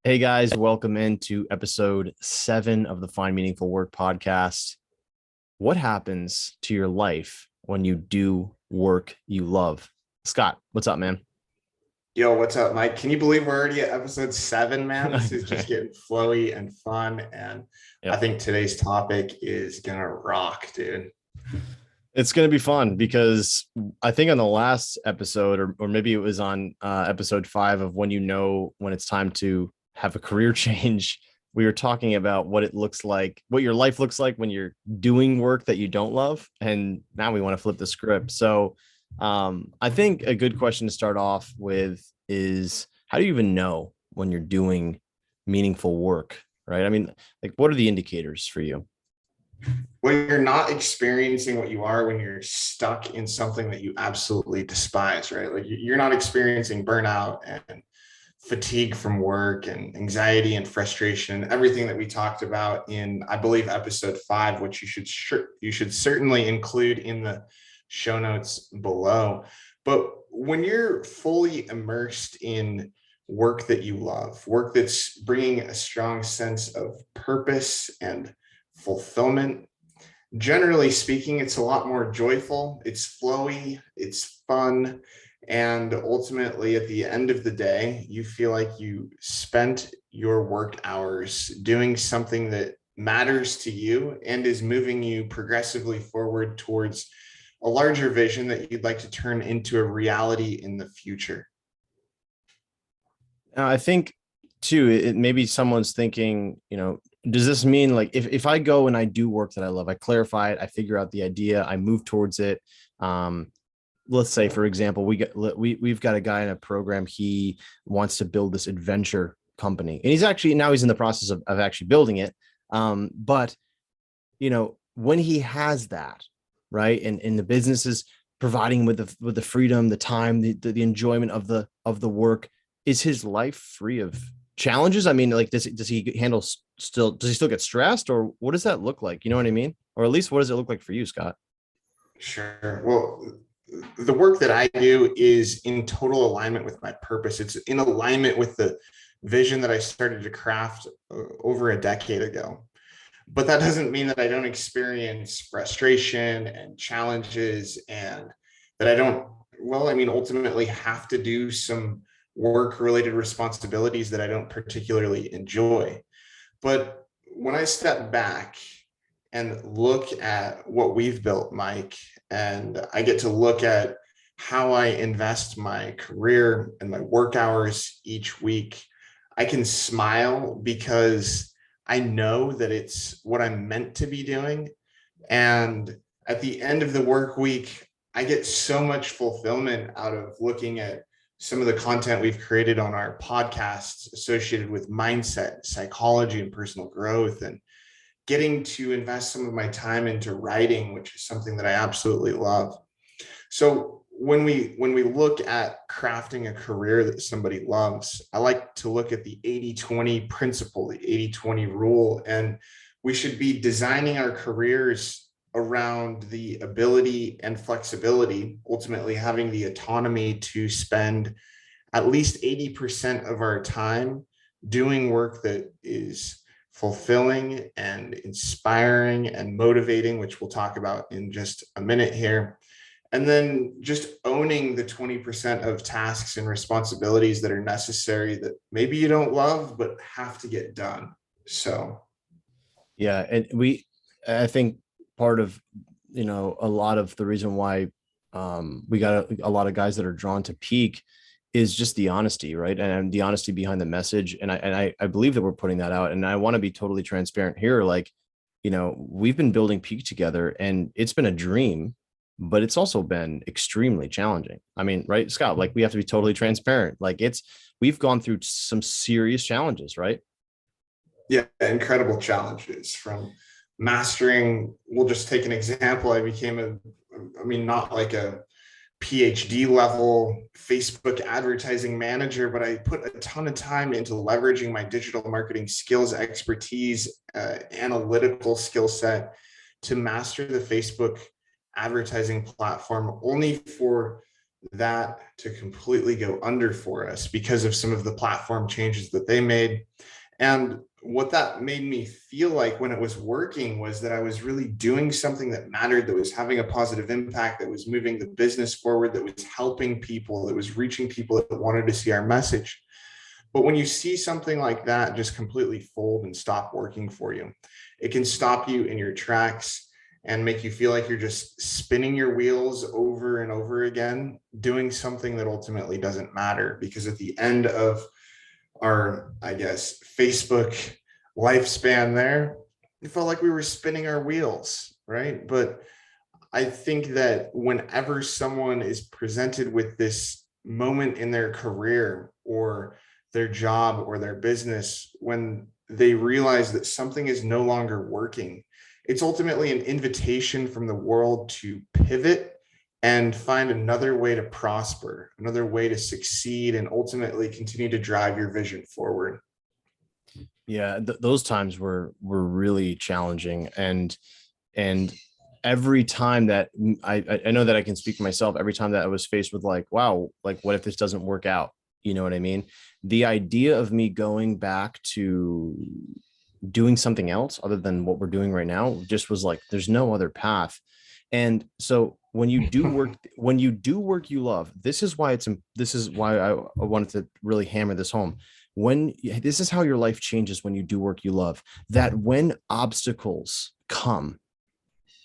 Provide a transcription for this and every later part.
Hey guys, welcome into episode 7 of the Find Meaningful Work podcast. What happens to your life when you do work you love? Scott, what's up, man? Yo, what's up, Mike? Can you believe we're already at episode 7, man? This is just getting flowy and fun. And I Yep. think today's topic is gonna rock, dude. It's going to be fun because I think on the last episode, or maybe it was on episode 5 of when it's time to have a career change, we were talking about what it looks like, what your life looks like when you're doing work that you don't love. And now we want to flip the script. So I think a good question to start off with is how do you even know when you're doing meaningful work, right? I mean, like, what are the indicators for you? When you're not experiencing what you are when you're stuck in something that you absolutely despise, right? Like you're not experiencing burnout and fatigue from work and anxiety and frustration, everything that we talked about in, I believe, episode 5, which you should certainly include in the show notes below. But when you're fully immersed in work that you love, work that's bringing a strong sense of purpose and fulfillment, generally speaking, it's a lot more joyful, it's flowy, it's fun. And ultimately, at the end of the day, you feel like you spent your work hours doing something that matters to you and is moving you progressively forward towards a larger vision that you'd like to turn into a reality in the future. I think too, maybe someone's thinking, does this mean like if I go and I do work that I love, I clarify it, I figure out the idea, I move towards it. Um, let's say, for example, we've got a guy in a program. He wants to build this adventure company, and he's in the process of actually building it. But when he has that, right, and the business is providing with the freedom, the time, the enjoyment of the work, is his life free of challenges? I mean, like, does he handle still? Does he still get stressed, or what does that look like? You know what I mean? Or at least, what does it look like for you, Scott? Sure. Well, the work that I do is in total alignment with my purpose. It's in alignment with the vision that I started to craft over a decade ago. But that doesn't mean that I don't experience frustration and challenges and that I don't, well, I mean, ultimately have to do some work related responsibilities that I don't particularly enjoy. But when I step back and look at what we've built, Mike, and I get to look at how I invest my career and my work hours each week, I can smile because I know that it's what I'm meant to be doing. And at the end of the work week, I get so much fulfillment out of looking at some of the content we've created on our podcasts associated with mindset, psychology, and personal growth, and getting to invest some of my time into writing, which is something that I absolutely love. So when we look at crafting a career that somebody loves, I like to look at the 80-20 principle, the 80-20 rule, and we should be designing our careers around the ability and flexibility, ultimately having the autonomy to spend at least 80% of our time doing work that is fulfilling and inspiring and motivating, which we'll talk about in just a minute here. And then just owning the 20% of tasks and responsibilities that are necessary that maybe you don't love, but have to get done. So, Yeah, and I think part of, a lot of the reason why we got a lot of guys that are drawn to Peak is just the honesty, right? And the honesty behind the message. And I believe that we're putting that out. And I want to be totally transparent here. Like, we've been building Peak together, and it's been a dream, but it's also been extremely challenging. I mean, right, Scott? Like, we have to be totally transparent. Like, we've gone through some serious challenges, right? yeah, incredible challenges from mastering. We'll just take an example. I mean, not like a PhD level Facebook advertising manager, but I put a ton of time into leveraging my digital marketing skills, expertise, analytical skill set to master the Facebook advertising platform, only for that to completely go under for us because of some of the platform changes that they made. And what that made me feel like when it was working was that I was really doing something that mattered, that was having a positive impact, that was moving the business forward, that was helping people, that was reaching people that wanted to see our message. But when you see something like that just completely fold and stop working for you, it can stop you in your tracks and make you feel like you're just spinning your wheels over and over again, doing something that ultimately doesn't matter. Because at the end of our, I guess, Facebook lifespan there, it felt like we were spinning our wheels, right? But I think that whenever someone is presented with this moment in their career or their job or their business, when they realize that something is no longer working, it's ultimately an invitation from the world to pivot and find another way to prosper, another way to succeed, and ultimately continue to drive your vision forward. Yeah, those times were really challenging, and every time that I know that I can speak for myself, every time that I was faced with like, wow, like what if this doesn't work out? You know what I mean? The idea of me going back to doing something else other than what we're doing right now just was like, there's no other path. And so when you do work you love, this is why I wanted to really hammer this home. When this is how your life changes when you do work you love, that when obstacles come,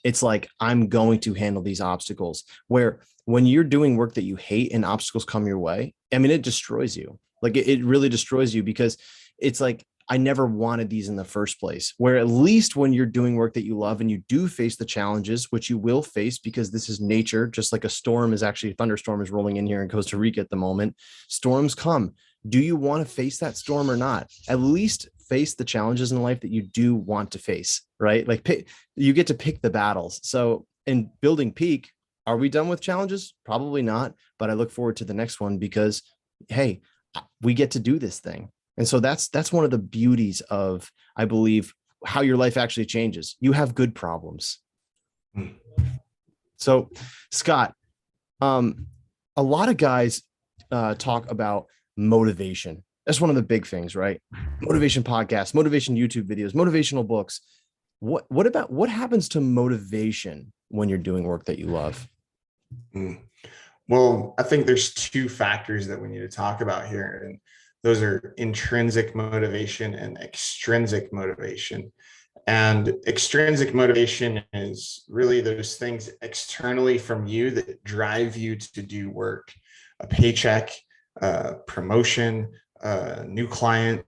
it's like, I'm going to handle these obstacles. Where when you're doing work that you hate and obstacles come your way, I mean, it destroys you. Like it really destroys you, because it's like, I never wanted these in the first place. Where at least when you're doing work that you love and you do face the challenges, which you will face because this is nature, just like a storm is actually, a thunderstorm is rolling in here in Costa Rica at the moment. Storms come. Do you want to face that storm or not? At least face the challenges in life that you do want to face, right? Like you get to pick the battles. So in building Peak, are we done with challenges? Probably not, but I look forward to the next one because, hey, we get to do this thing. And so that's one of the beauties of, I believe, how your life actually changes. You have good problems. So, Scott, um, a lot of guys talk about motivation. That's one of the big things, right? Motivation podcasts, motivation YouTube videos, motivational books. What happens to motivation when you're doing work that you love? Mm. Well, I think there's two factors that we need to talk about here, and those are intrinsic motivation and extrinsic motivation. And extrinsic motivation is really those things externally from you that drive you to do work, a paycheck, promotion, a new client,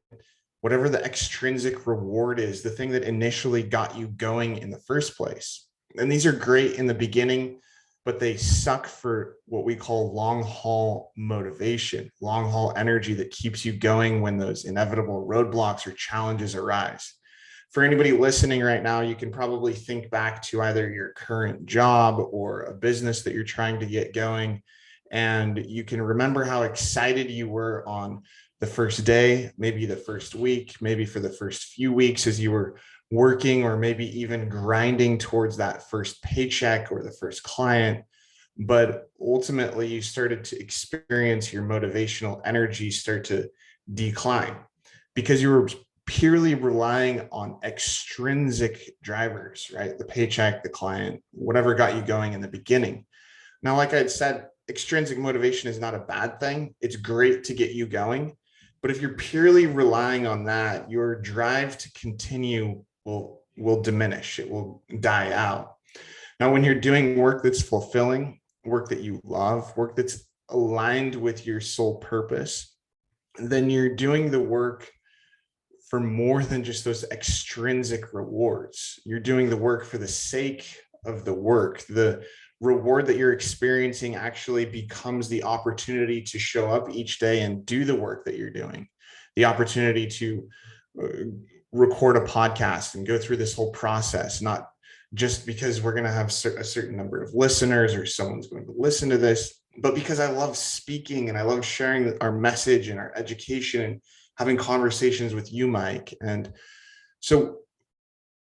whatever the extrinsic reward is, the thing that initially got you going in the first place. And these are great in the beginning, but they suck for what we call long haul motivation, long haul energy that keeps you going when those inevitable roadblocks or challenges arise. For anybody listening right now, you can probably think back to either your current job or a business that you're trying to get going. And you can remember how excited you were on the first day, maybe the first week, maybe for the first few weeks as you were working, or maybe even grinding towards that first paycheck or the first client. But ultimately, you started to experience your motivational energy start to decline because you were purely relying on extrinsic drivers, right? The paycheck, the client, whatever got you going in the beginning. Now, like I said, extrinsic motivation is not a bad thing. It's great to get you going. But if you're purely relying on that, your drive to continue will diminish. It will die out. Now, when you're doing work that's fulfilling, work that you love, work that's aligned with your sole purpose, then you're doing the work for more than just those extrinsic rewards. You're doing the work for the sake of the work. The reward that you're experiencing actually becomes the opportunity to show up each day and do the work that you're doing, the opportunity to record a podcast and go through this whole process, not just because we're going to have a certain number of listeners or someone's going to listen to this, but because I love speaking and I love sharing our message and our education and having conversations with you, Mike. And so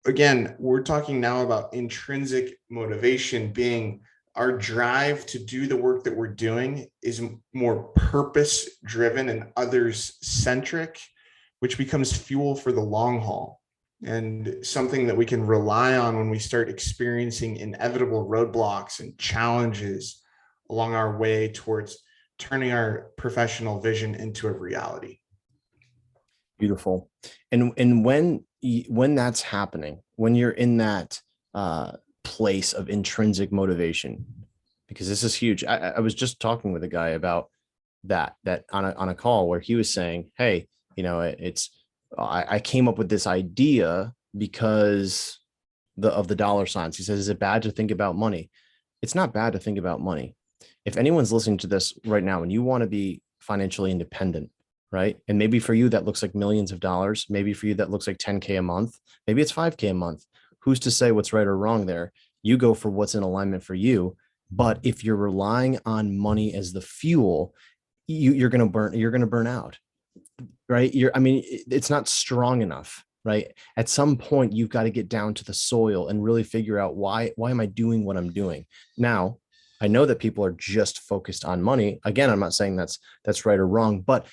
again, we're talking now about intrinsic motivation being our drive to do the work that we're doing is more purpose driven and others centric, which becomes fuel for the long haul and something that we can rely on when we start experiencing inevitable roadblocks and challenges along our way towards turning our professional vision into a reality. Beautiful. And when that's happening, when you're in that place of intrinsic motivation, because this is huge. I was just talking with a guy about that on a call where he was saying, hey, it's I came up with this idea because of the dollar signs. He says, is it bad to think about money? It's not bad to think about money. If anyone's listening to this right now and you want to be financially independent, right? And maybe for you, that looks like millions of dollars. Maybe for you, that looks like 10K a month. Maybe it's 5K a month. Who's to say what's right or wrong there? You go for what's in alignment for you. But if you're relying on money as the fuel, you're going to burn out, right? It's not strong enough, right? At some point, you've got to get down to the soil and really figure out why am I doing what I'm doing? Now, I know that people are just focused on money. Again, I'm not saying that's right or wrong, but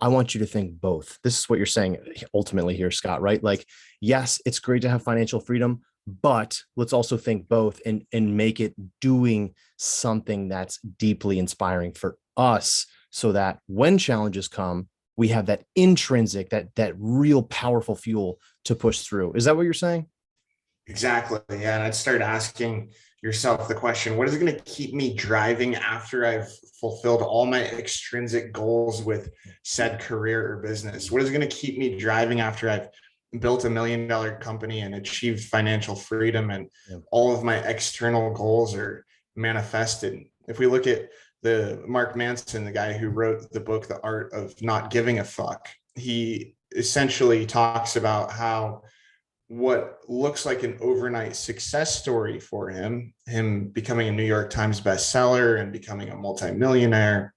I want you to think both. This is what you're saying ultimately here, Scott, right? Like, yes, it's great to have financial freedom, but let's also think both and make it doing something that's deeply inspiring for us so that when challenges come, we have that intrinsic, that real powerful fuel to push through. Is that what you're saying? Exactly. Yeah. And I'd start asking yourself the question, what is going to keep me driving after I've fulfilled all my extrinsic goals with said career or business? What is going to keep me driving after I've built $1 million company and achieved financial freedom and all of my external goals are manifested? If we look at the Mark Manson, the guy who wrote the book, The Art of Not Giving a Fuck, he essentially talks about how what looks like an overnight success story for him becoming a New York Times bestseller and becoming a multimillionaire,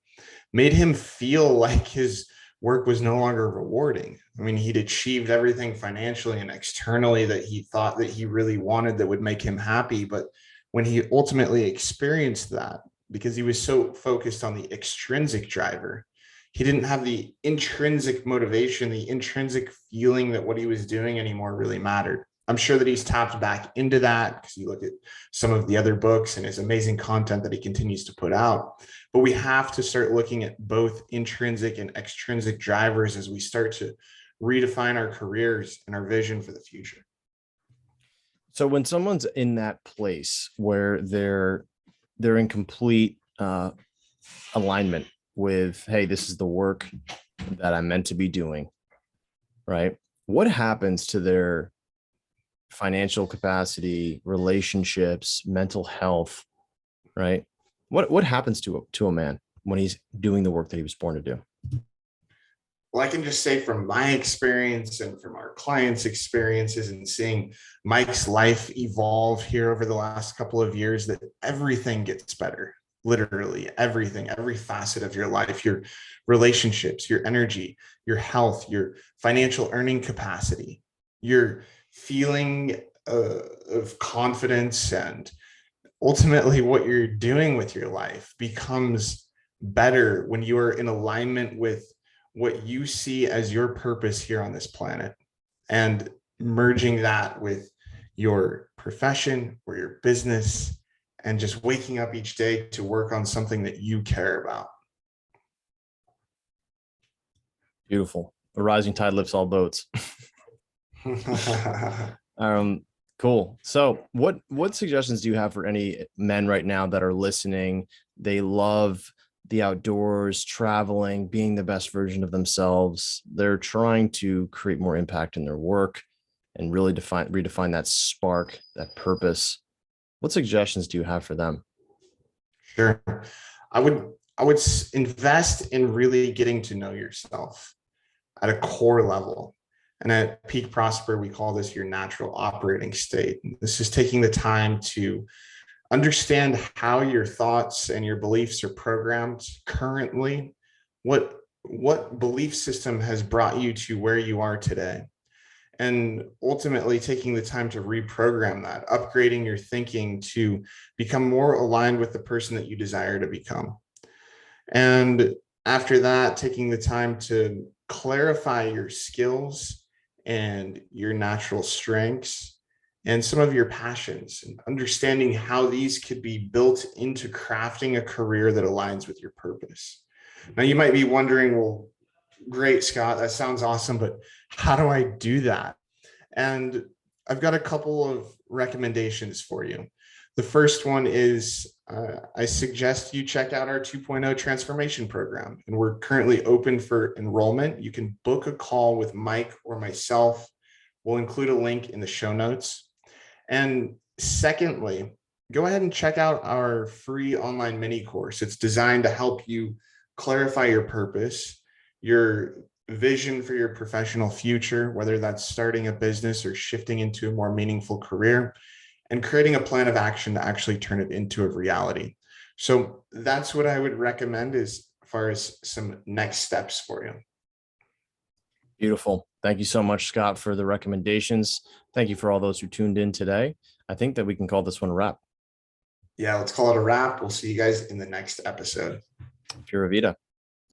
made him feel like his work was no longer rewarding. I mean, he'd achieved everything financially and externally that he thought that he really wanted that would make him happy. But when he ultimately experienced that, because he was so focused on the extrinsic driver, he didn't have the intrinsic motivation, the intrinsic feeling that what he was doing anymore really mattered. I'm sure that he's tapped back into that because you look at some of the other books and his amazing content that he continues to put out. But we have to start looking at both intrinsic and extrinsic drivers as we start to redefine our careers and our vision for the future. So when someone's in that place where they're in complete alignment with, hey, this is the work that I'm meant to be doing, right? What happens to their financial capacity, relationships, mental health, right? What happens to a man when he's doing the work that he was born to do? Well, I can just say from my experience and from our clients' experiences and seeing Mike's life evolve here over the last couple of years, that everything gets better. Literally everything, every facet of your life, your relationships, your energy, your health, your financial earning capacity, your feeling of confidence, and ultimately what you're doing with your life becomes better when you are in alignment with what you see as your purpose here on this planet, and merging that with your profession or your business, and just waking up each day to work on something that you care about. Beautiful. A rising tide lifts all boats. Cool. So what suggestions do you have for any men right now that are listening? They love the outdoors, traveling, being the best version of themselves. They're trying to create more impact in their work and really redefine that spark, that purpose. What suggestions do you have for them? Sure. I would invest in really getting to know yourself at a core level. And at Peak Prosper, we call this your natural operating state. This is taking the time to understand how your thoughts and your beliefs are programmed currently. What belief system has brought you to where you are today? and ultimately taking the time to reprogram that, upgrading your thinking to become more aligned with the person that you desire to become. And after that, taking the time to clarify your skills and your natural strengths and some of your passions, and understanding how these could be built into crafting a career that aligns with your purpose. Now, you might be wondering, well, great, Scott, that sounds awesome, but how do I do that? And I've got a couple of recommendations for you. The first one is I suggest you check out our 2.0 transformation program, and we're currently open for enrollment. You can book a call with Mike or myself. We'll include a link in the show notes. And secondly, go ahead and check out our free online mini course. It's designed to help you clarify your purpose, your vision for your professional future, whether that's starting a business or shifting into a more meaningful career, and creating a plan of action to actually turn it into a reality. So that's what I would recommend as far as some next steps for you. Beautiful. Thank you so much, Scott, for the recommendations. Thank you for all those who tuned in today. I think that we can call this one a wrap. Yeah, let's call it a wrap. We'll see you guys in the next episode. Pura Vida.